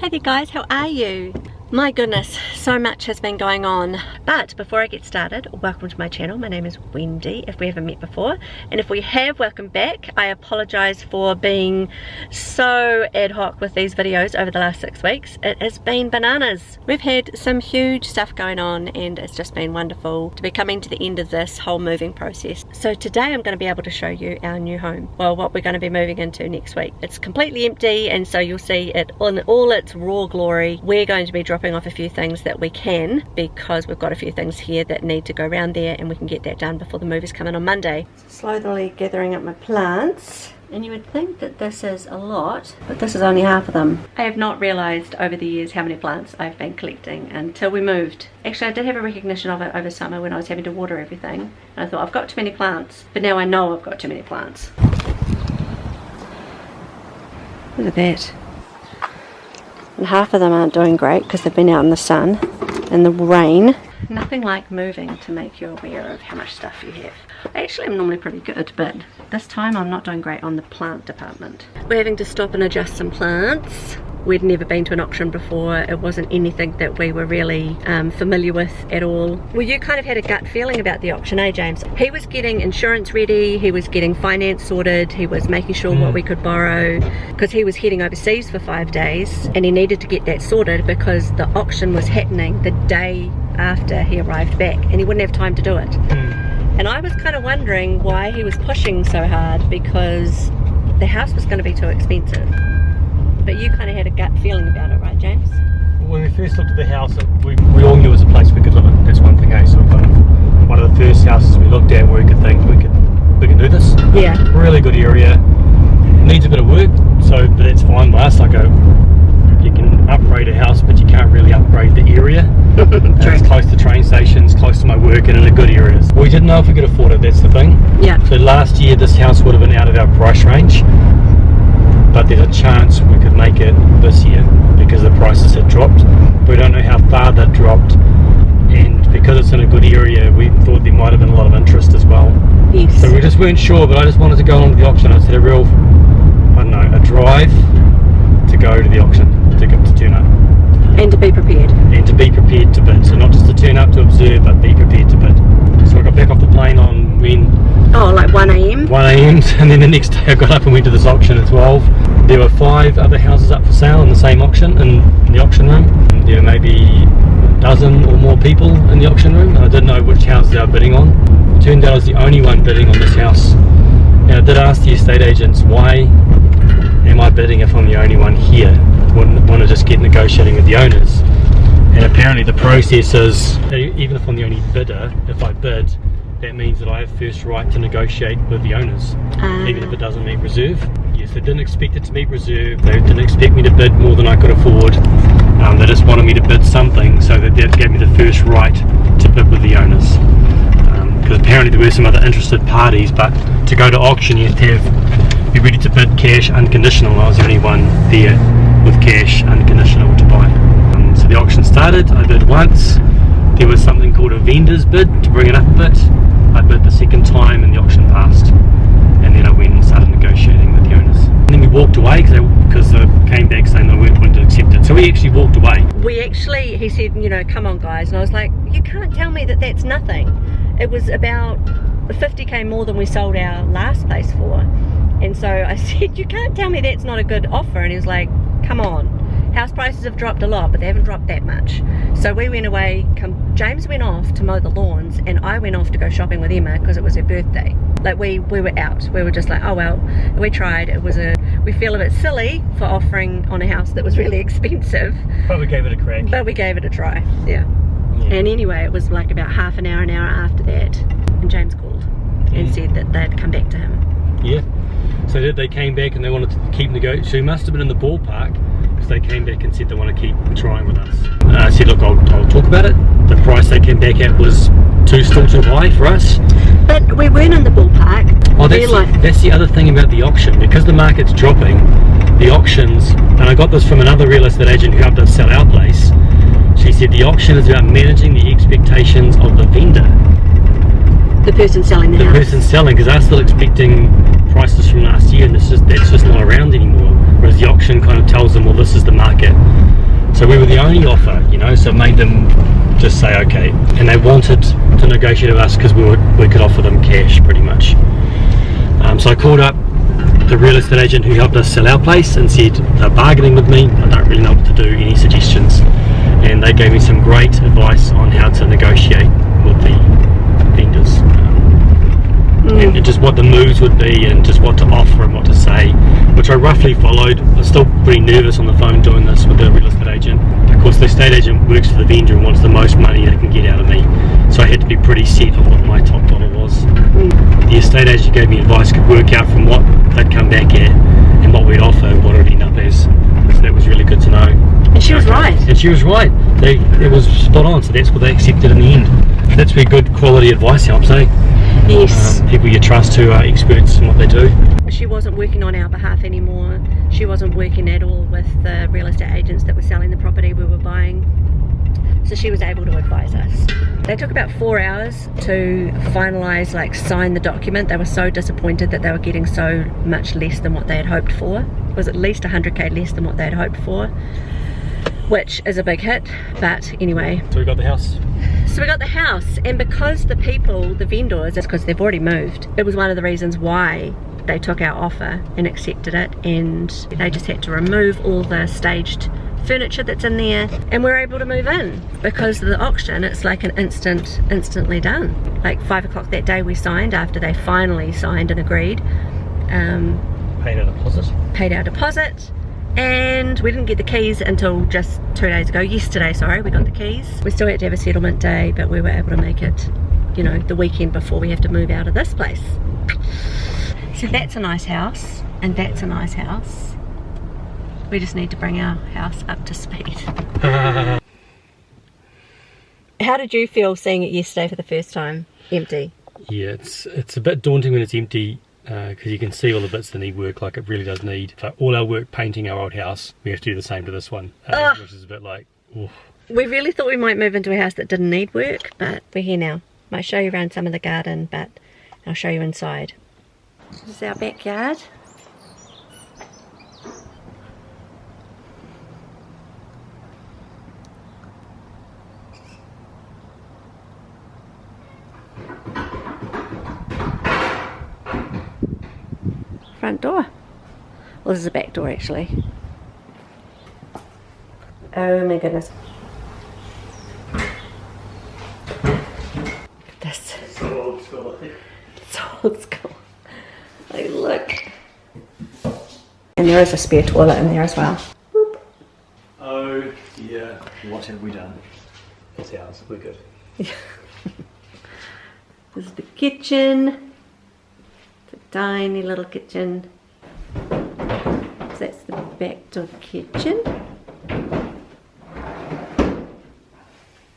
Hey there guys, how are you? My goodness, so much has been going on. But before I get started, welcome to my channel. My name is Wendy, if we haven't met before. And if we have, welcome back. I apologise for being so ad hoc with these videos over the last 6 weeks. It has been bananas. We've had some huge stuff going on and it's just been wonderful to be coming to the end of this whole moving process. So today I'm going to be able to show you our new home. Well, what we're going to be moving into next week. It's completely empty and so you'll see it in all its raw glory. We're going to be dropping off a few things that we can because we've got a few things here that need to go around there and we can get that done before the movers come in on Monday. Slowly gathering up my plants, and you would think that this is a lot, but this is only half of them. I have not realised over the years how many plants I've been collecting until we moved. Actually, I did have a recognition of it over summer when I was having to water everything, and I thought I've got too many plants, but now I know I've got too many plants. Look at that. And half of them aren't doing great because they've been out in the sun and the rain. Nothing like moving to make you aware of how much stuff you have. I actually am normally pretty good, but this time I'm not doing great on the plant department. We're having to stop and adjust some plants. We'd never been to an auction before. It wasn't anything that we were really familiar with at all. Well, you kind of had a gut feeling about the auction, eh, James? He was getting insurance ready, he was getting finance sorted, he was making sure what we could borrow, because he was heading overseas for 5 days and he needed to get that sorted because the auction was happening the day after he arrived back and he wouldn't have time to do it. And I was kind of wondering why he was pushing so hard, because the house was going to be too expensive. But you kind of had a gut feeling about it, right, James? When we first looked at the house, we all knew it was a place we could live in. That's one thing, eh? So kind of one of the first houses we looked at where we could think we can do this. Yeah. Really good area. Needs a bit of work, but that's fine by us. You can upgrade a house, but you can't really upgrade the area. It's close to train stations, close to my work, and in a good area. We didn't know if we could afford it. That's the thing. Yeah. So last year, this house would have been out of our price range. But there's a chance we could make it this year because the prices had dropped. We don't know how far that dropped, and because it's in a good area, we thought there might have been a lot of interest as well. Yes. So we just weren't sure, but I just wanted to go on to the auction. I just had a real, a drive to go to the auction, to turn up. And to be prepared. And to be prepared to bid. So not just to turn up to observe, but be prepared to bid. So I got back off the plane on when? Oh, like 1 AM? 1 AM, and then the next day I got up and went to this auction at 12. There were 5 other houses up for sale in the same auction, in the auction room. And there were maybe a dozen or more people in the auction room, and I didn't know which house they were bidding on. It turned out I was the only one bidding on this house. And I did ask the estate agents, why am I bidding if I'm the only one here? Wouldn't want to just get negotiating with the owners. And apparently the process is, even if I'm the only bidder, if I bid, that means that I have first right to negotiate with the owners, even if it doesn't meet reserve. Yes, they didn't expect it to meet reserve, they didn't expect me to bid more than I could afford. They just wanted me to bid something, so that gave me the first right to bid with the owners. Because apparently there were some other interested parties, but to go to auction you have to be ready to bid cash unconditional. I was the only one there with cash unconditional to buy. So the auction started, I bid once. There was something called a vendor's bid to bring it up a bit. I bid the second time and the auction passed. And then I went and started negotiating with the owners. And then we walked away because they came back saying they weren't going to accept it. So we actually walked away. He said, come on guys. And I was like, you can't tell me that that's nothing. It was about 50k more than we sold our last place for. And so I said, you can't tell me that's not a good offer. And he was like, come on. House prices have dropped a lot, but they haven't dropped that much. So we went away, James went off to mow the lawns and I went off to go shopping with Emma because it was her birthday. Like we were out, we were just like, oh well, we tried. We feel a bit silly for offering on a house that was really expensive. But we gave it a crack. But we gave it a try, yeah. And anyway, it was like about half an hour after that, and James called and said that they'd come back to him. Yeah, so they came back and they wanted to keep negotiating. So he must have been in the ballpark. They came back and said they want to keep trying with us. I said, look, I'll talk about it. The price they came back at was still too high for us. But we weren't in the ballpark. Oh, that's the other thing about the auction. Because the market's dropping, the auctions, and I got this from another real estate agent who helped us sell our place. She said the auction is about managing the expectations of the vendor. The person selling the house. The person selling, because they're still expecting prices from last year, and that's just not around anymore. Whereas the auction kind of tells them, well, this is the market. only offer, you know, so it made them just say okay. And they wanted to negotiate with us because we could offer them cash pretty much. So I called up the real estate agent who helped us sell our place and said they're bargaining with me. I don't really know what to do, any suggestions? And they gave me some great advice on how to negotiate with the vendors, and just what the moves would be and just what to offer and what to say, which I roughly followed. I was still pretty nervous on the phone doing this with the real estate agent. Of course, the estate agent works for the vendor and wants the most money they can get out of me, so I had to be pretty set on what my top dollar was. The estate agent gave me advice, could work out from what they'd come back at and what we'd offer, what it would end up as. So that was really good to know. And she was right. And she was right. It was spot on, so that's what they accepted in the end. That's where good quality advice helps, eh? Yes. People you trust who are experts in what they do. She wasn't working on our behalf anymore. She wasn't working at all with the real estate agents that were selling the property we were buying. So she was able to advise us. They took about 4 hours to finalise, like sign the document. They were so disappointed that they were getting so much less than what they had hoped for. It was at least 100k less than what they had hoped for, which is a big hit, but anyway. So we got the house. So we got the house, and because the people, the vendors, it's because they've already moved. It was one of the reasons why they took our offer and accepted it, and they just had to remove all the staged furniture that's in there, and we're able to move in. Because of the auction, it's like an instantly done. Like 5 o'clock that day we signed, after they finally signed and agreed. Paid our deposit. Paid our deposit. And we didn't get the keys until just 2 days ago. Yesterday, sorry, we got the keys. We still had to have a settlement day, but we were able to make it, you know, the weekend before we have to move out of this place. So that's a nice house, and that's a nice house. We just need to bring our house up to speed. How did you feel seeing it yesterday for the first time, empty? Yeah, it's a bit daunting when it's empty. Because you can see all the bits that need work, like it really does need. So all our work painting our old house, we have to do the same to this one, which is a bit like, oof. We really thought we might move into a house that didn't need work, but we're here now. Might show you around some of the garden, but I'll show you inside. This is our backyard. Front door. Well, this is a back door actually. Oh my goodness. Look at this. So old school. So old school. Like, look. And there is a spare toilet in there as well. Boop. Oh yeah. What have we done? It's ours. We're good. This is the kitchen. Tiny little kitchen. So that's the back to the kitchen.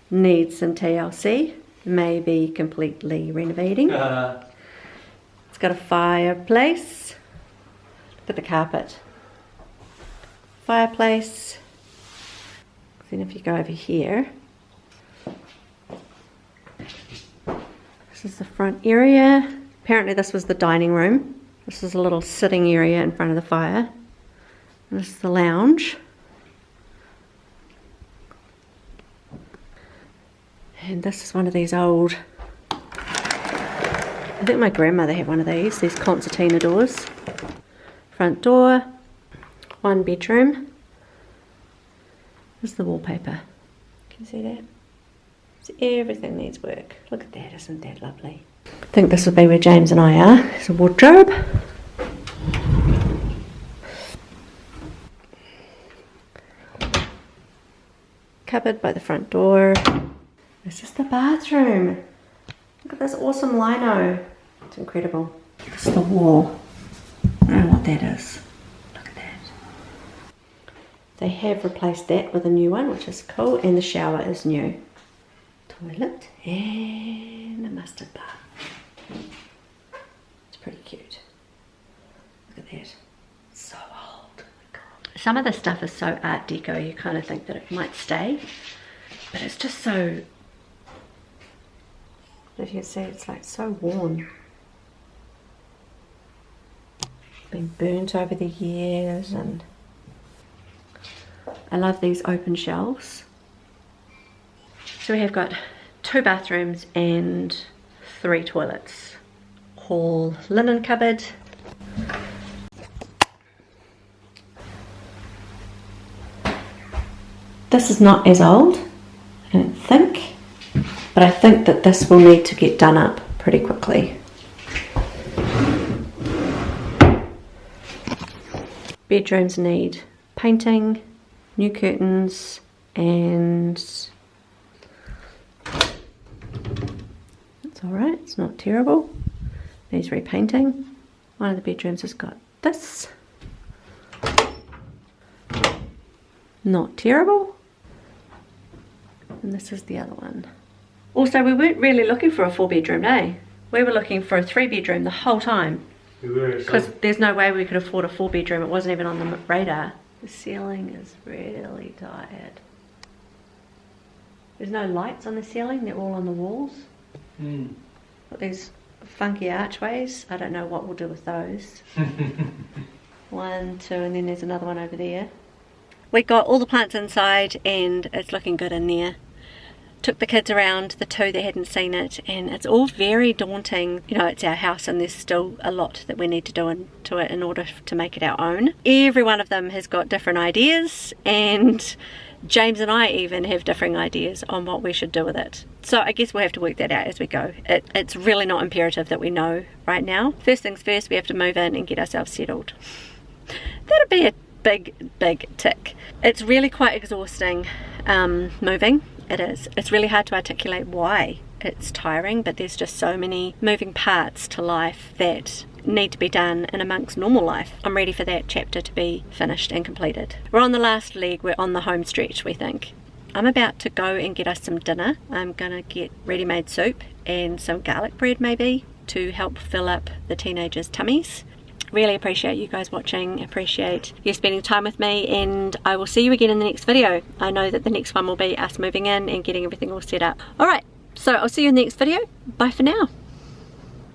Needs some TLC, maybe completely renovating. It's got a fireplace. Look at the carpet. Fireplace. Then if you go over here, this is the front area. Apparently this was the dining room. This is a little sitting area in front of the fire. And this is the lounge. And this is one of these old, I think my grandmother had one of these concertina doors. Front door, 1 bedroom. This is the wallpaper. Can you see that? So everything needs work. Look at that, isn't that lovely? I think this would be where James and I are. There's a wardrobe. Cupboard by the front door. This is the bathroom. Look at this awesome lino. It's incredible. This is the wall. I don't know what that is. Look at that. They have replaced that with a new one, which is cool, and the shower is new. Toilet and a mustard bath. It's pretty cute. Look at that. So old. Oh my God. Some of the stuff is so Art Deco, you kind of think that it might stay, but it's just so, if you can see, it's like so worn. Been burnt over the years, and I love these open shelves. So we have got 2 bathrooms and 3 toilets. Hall linen cupboard. This is not as old, I don't think, but I think that this will need to get done up pretty quickly. Bedrooms need painting, new curtains, and it's alright, it's not terrible. Needs repainting. One of the bedrooms has got this. Not terrible. And this is the other one. Also, we weren't really looking for a 4-bedroom, eh? We were looking for a 3-bedroom the whole time. Because there's no way we could afford a 4-bedroom. It wasn't even on the radar. The ceiling is really tired. There's no lights on the ceiling. They're all on the walls. Got these funky archways. I don't know what we'll do with those. 1, 2, and then there's another one over there. We got all the plants inside and it's looking good in there. Took the kids around, the 2 that hadn't seen it, and it's all very daunting. You know, it's our house and there's still a lot that we need to do to it in order to make it our own. Every one of them has got different ideas, and James and I even have differing ideas on what we should do with it. So I guess we'll have to work that out as we go. It's really not imperative that we know right now. First things first, we have to move in and get ourselves settled. That'd be a big tick. It's really quite exhausting moving. It is. It's really hard to articulate why it's tiring, but there's just so many moving parts to life that need to be done in amongst normal life. I'm ready for that chapter to be finished and completed. We're on the last leg, we're on the home stretch, we think. I'm about to go and get us some dinner. I'm gonna get ready-made soup and some garlic bread maybe to help fill up the teenagers' tummies. Really appreciate you guys watching, appreciate you spending time with me, and I will see you again in the next video. I know that the next one will be us moving in and getting everything all set up. Alright, so I'll see you in the next video. Bye for now.